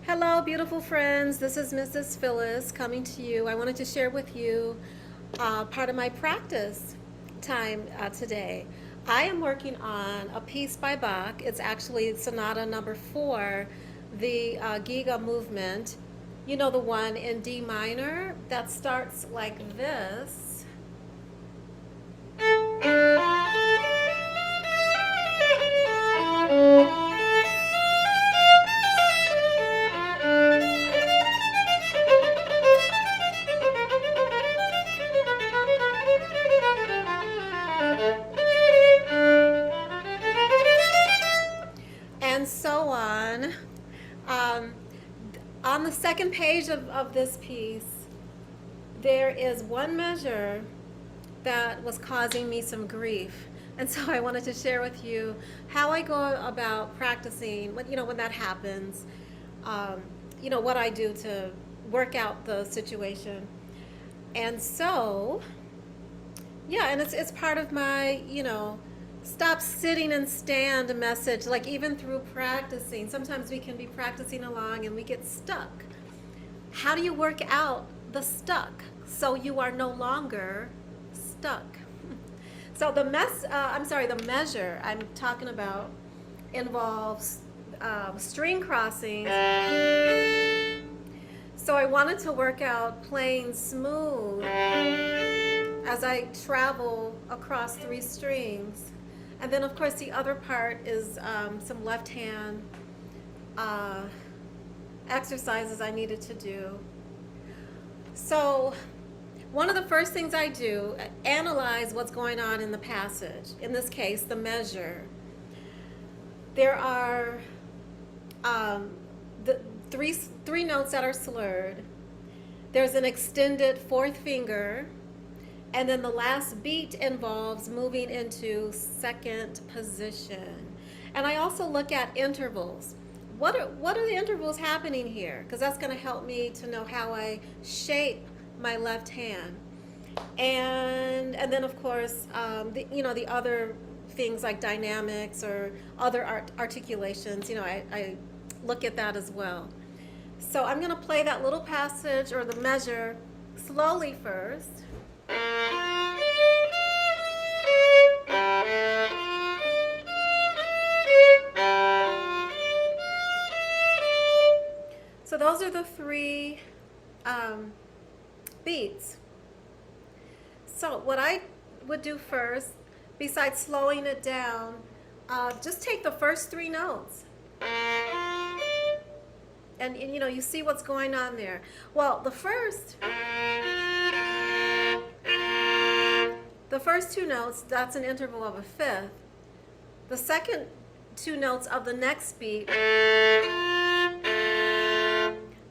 Hello, beautiful friends. This is Mrs. Phyllis coming to you. I wanted to share with you part of my practice time today. I am working on a piece by Bach. It's actually Sonata number 4, the Giga movement. You know, the one in D minor that starts like this. And so on. Um, on the second page of this piece, there is one measure that was causing me some grief. And so I wanted to share with you how I go about practicing, when that happens, what I do to work out the situation. And so, yeah, and it's part of my, stop sitting and stand message, like even through practicing. Sometimes we can be practicing along and we get stuck. How do you work out the stuck so you are no longer stuck? So the measure I'm talking about involves string crossings. So I wanted to work out playing smooth as I travel across 3 strings. And then of course the other part is some left hand exercises I needed to do. So one of the first things I do, analyze what's going on in the passage. In this case, the measure. There are the three notes that are slurred. There's an extended 4th finger, and then the last beat involves moving into 2nd position. And I also look at intervals. What are the intervals happening here? Because that's going to help me to know how I shape my left hand. And then of course the other things like dynamics or other articulations, I look at that as well. So I'm going to play that little passage or the measure slowly first. So those are the 3 beats. So what I would do first, besides slowing it down, just take the first 3 notes. And you see what's going on there. Well, the first 2 notes, that's an interval of a 5th. The second 2 notes of the next beat,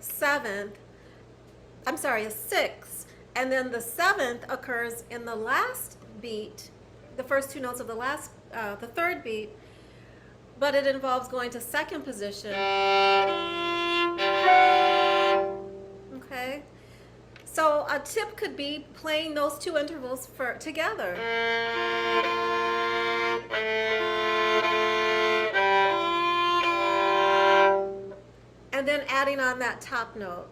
7th, a 6th, and then the 7th occurs in the last beat, the first 2 notes of the 3rd beat, but it involves going to 2nd position. Okay? So a tip could be playing those 2 intervals together. And then adding on that top note.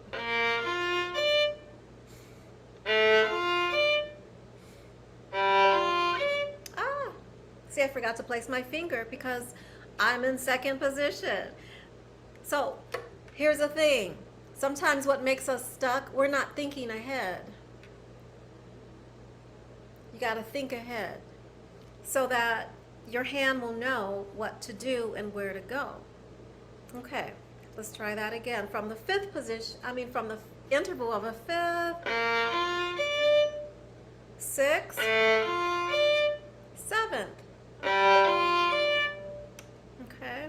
See, I forgot to place my finger because I'm in 2nd position. So here's the thing. Sometimes what makes us stuck, we're not thinking ahead. You got to think ahead so that your hand will know what to do and where to go. Okay, let's try that again. From the 5th position, from the interval of a 5th, 6th, 7th. Okay.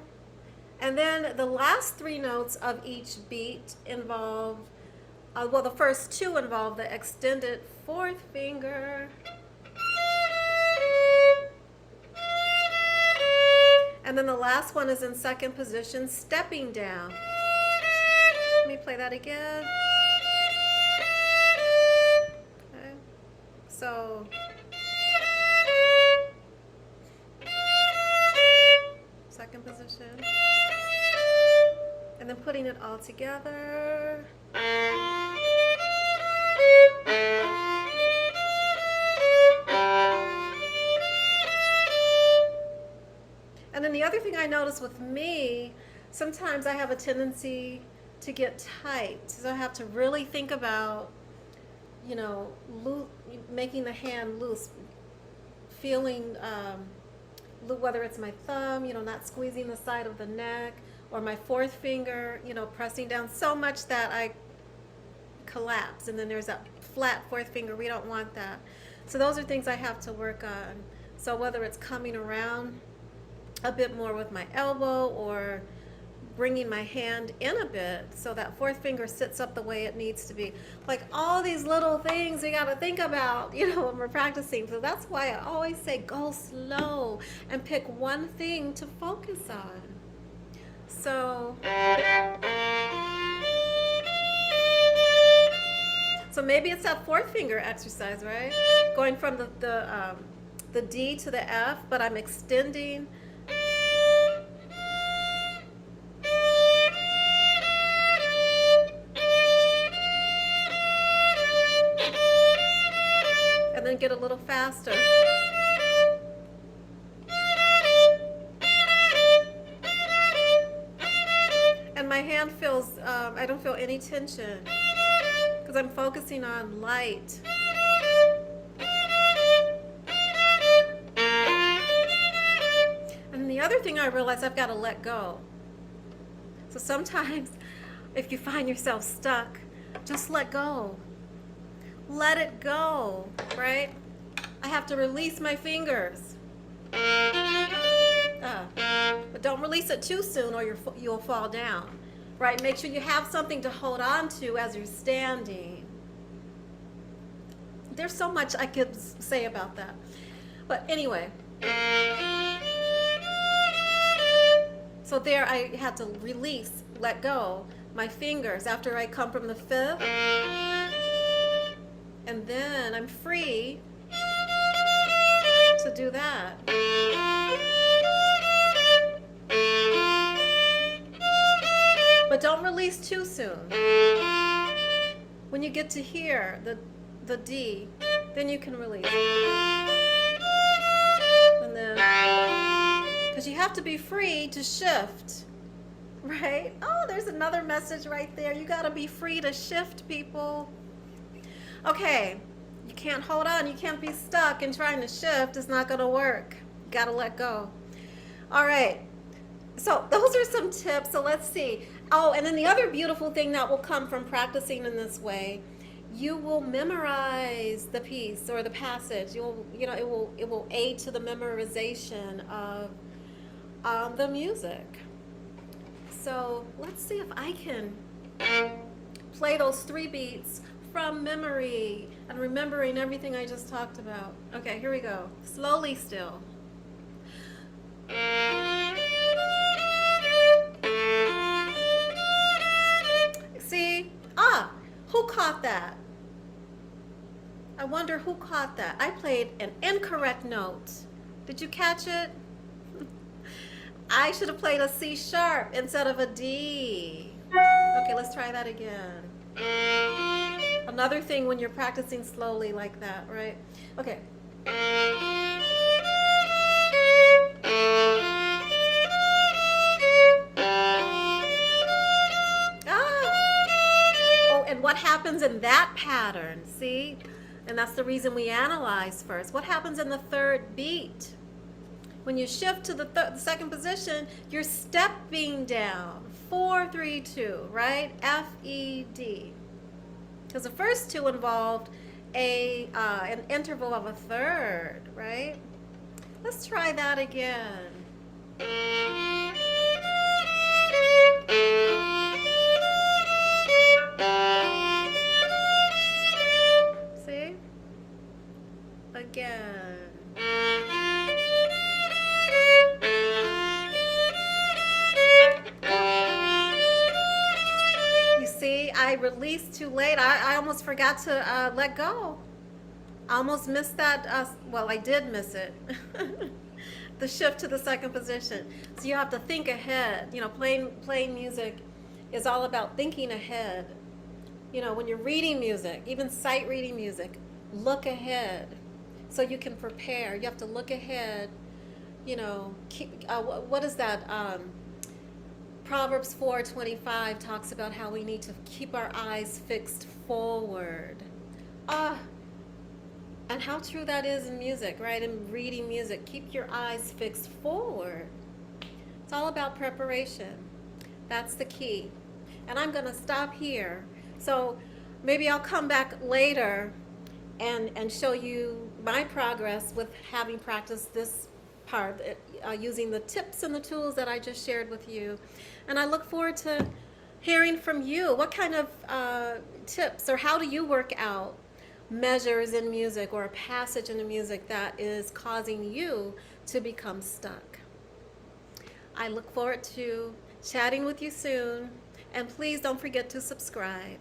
And then the last 3 notes of each beat involve, the first 2 involve the extended 4th finger. And then the last one is in 2nd position, stepping down. Let me play that again. Okay. So, 2nd position. And then putting it all together. And then the other thing I notice with me, sometimes I have a tendency to get tight. So I have to really think about, you know, making the hand loose, feeling, whether it's my thumb, you know, not squeezing the side of the neck, or my fourth finger, you know, pressing down so much that I collapse. And then there's that flat fourth finger. We don't want that. So those are things I have to work on. So whether it's coming around a bit more with my elbow or bringing my hand in a bit so that fourth finger sits up the way it needs to be. Like all these little things we got to think about, you know, when we're practicing. So that's why I always say go slow and pick one thing to focus on. So maybe it's that fourth finger exercise, right? Going from the D to the F, but I'm extending. And then get a little faster. And my hand feels, I don't feel any tension because I'm focusing on light. And the other thing I realize, I've got to let go. So sometimes if you find yourself stuck, just let go. Let it go, right? I have to release my fingers. But don't release it too soon or you'll fall down, right? Make sure you have something to hold on to as you're standing. There's so much I could say about that. But anyway. So there I had to release, let go my fingers after I come from the fifth. And then I'm free to do that. But don't release too soon. When you get to here, the D, then you can release. And then, because you have to be free to shift, right? Oh, there's another message right there. You got to be free to shift, people. Okay, you can't hold on. You can't be stuck in trying to shift. It's not going to work. You got to let go. All right. So those are some tips. So let's see. Oh, and then the other beautiful thing that will come from practicing in this way, you will memorize the piece or the passage. It will aid to the memorization of the music. So let's see if I can play those 3 beats from memory and remembering everything I just talked about. Okay, here we go. Slowly still. See? Who caught that? I wonder who caught that. I played an incorrect note. Did you catch it? I should have played a C sharp instead of a D. Okay, let's try that again. Another thing when you're practicing slowly like that, right? Okay. Oh, and what happens in that pattern? See? And that's the reason we analyze first. What happens in the third beat? When you shift to the second position, you're stepping down. 4, 3, 2, right? F, E, D. Because the first 2 involved an interval of a third, right? Let's try that again. See? Again. I released too late. I almost forgot to let go. I almost missed that. Well, I did miss it. The shift to the second position. So you have to think ahead. You know, playing music, is all about thinking ahead. You know, when you're reading music, even sight reading music, look ahead so you can prepare. You have to look ahead. You know, what is that? Proverbs 4:25 talks about how we need to keep our eyes fixed forward. Ah, and how true that is in music, right? In reading music, keep your eyes fixed forward. It's all about preparation. That's the key. And I'm going to stop here. So maybe I'll come back later and show you my progress with having practiced this part, using the tips and the tools that I just shared with you. And I look forward to hearing from you. What kind of tips, or how do you work out measures in music or a passage in the music that is causing you to become stuck? I look forward to chatting with you soon, and please don't forget to subscribe.